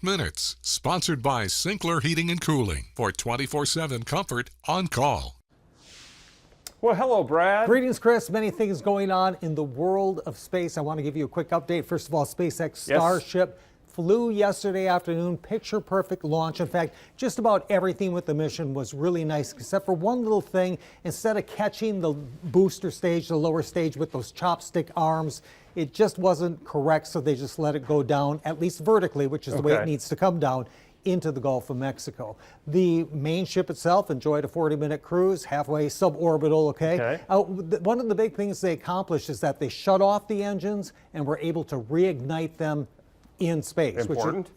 Minutes, sponsored by Sinclair Heating and Cooling for 24/7 comfort on call. Well, hello, Brad. Greetings, Chris. Many things going on in the world of space. I want to give you a quick update. First of all, SpaceX Starship flew yesterday afternoon, picture perfect launch. In fact, just about everything with the mission was really nice, except for one little thing. Instead of catching the booster stage, the lower stage with those chopstick arms, it just wasn't correct, so they just let it go down, at least vertically, which is the way it needs to come down, into the Gulf of Mexico. The main ship itself enjoyed a 40-minute cruise, halfway suborbital, okay? One of the big things they accomplished is that they shut off the engines and were able to reignite them in space. Important,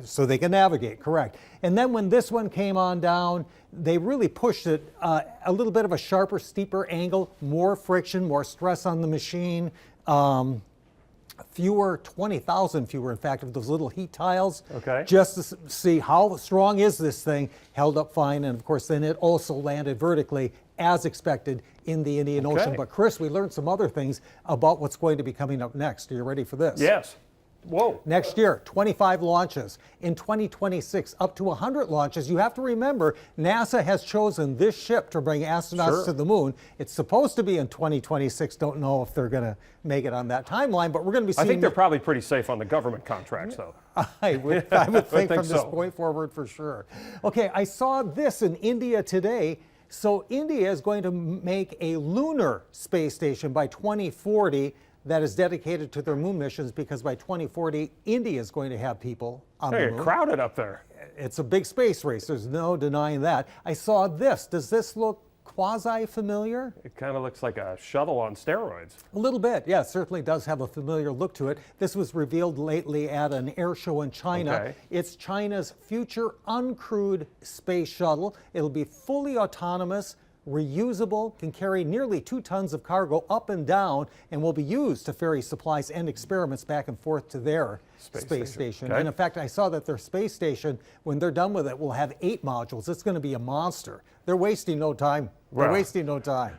so they can navigate, correct. And then when this one came on down, they really pushed it a little bit of a sharper, steeper angle, more friction, more stress on the machine. 20,000 fewer, in fact, of those little heat tiles, just to see how strong is this thing, held up fine. And of course, then it also landed vertically as expected in the Indian Ocean. But Chris, we learned some other things about what's going to be coming up next. Are you ready for this? Yes. Whoa. Next year, 25 launches. In 2026, up to 100 launches. You have to remember, NASA has chosen this ship to bring astronauts to the moon. It's supposed to be in 2026. Don't know if they're going to make it on that timeline, but we're going to be seeing... I think they're probably pretty safe on the government contracts, though. I would think from this point forward for sure. Okay, I saw this in India today. So India is going to make a lunar space station by 2040 that is dedicated to their moon missions, because by 2040, India is going to have people on the moon. They're crowded up there. It's a big space race. There's no denying that. I saw this. Does this look quasi-familiar? It kind of looks like a shuttle on steroids. A little bit, yeah. It certainly does have a familiar look to it. This was revealed lately at an air show in China. It's China's future uncrewed space shuttle. It'll be fully autonomous, reusable, can carry nearly 2 tons of cargo up and down, and will be used to ferry supplies and experiments back and forth to their space station. And in fact, I saw that their space station, when they're done with it, will have 8 modules. It's going to be a monster. They're wasting no time. They're wasting no time.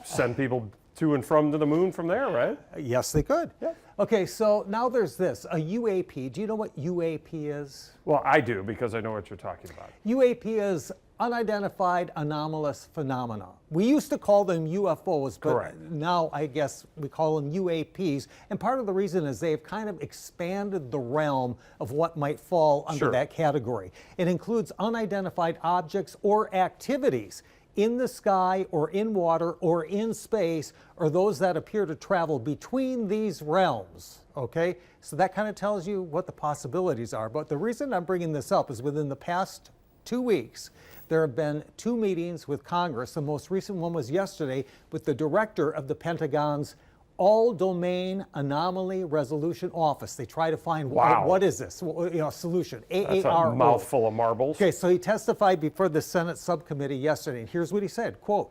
Send people to and from to the moon from there, right? Yes, they could. Okay, so now there's this, a UAP. Do you know what UAP is? Well, I do, because I know what you're talking about. UAP is unidentified anomalous phenomena. We used to call them UFOs, but now I guess we call them UAPs. And part of the reason is they've kind of expanded the realm of what might fall under that category. It includes unidentified objects or activities in the sky or in water or in space, or those that appear to travel between these realms. Okay, so that kind of tells you what the possibilities are. But the reason I'm bringing this up is within the past 2 weeks, there have been 2 meetings with Congress. The most recent one was yesterday with the director of the Pentagon's All-Domain Anomaly Resolution Office. They try to find what is this, solution, AARO. That's a mouthful of marbles. Okay, so he testified before the Senate subcommittee yesterday, and here's what he said, quote,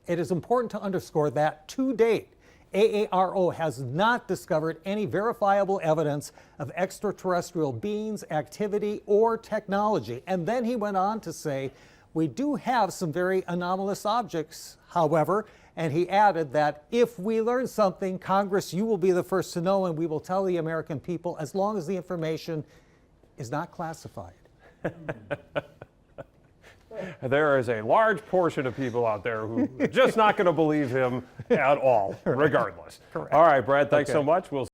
"It is important to underscore that to date, AARO has not discovered any verifiable evidence of extraterrestrial beings, activity, or technology." And then he went on to say, "We do have some very anomalous objects, however," and he added that if we learn something, Congress, you will be the first to know, and we will tell the American people as long as the information is not classified. There is a large portion of people out there who are just not going to believe him at all, regardless. All right, Brad, thanks so much. We'll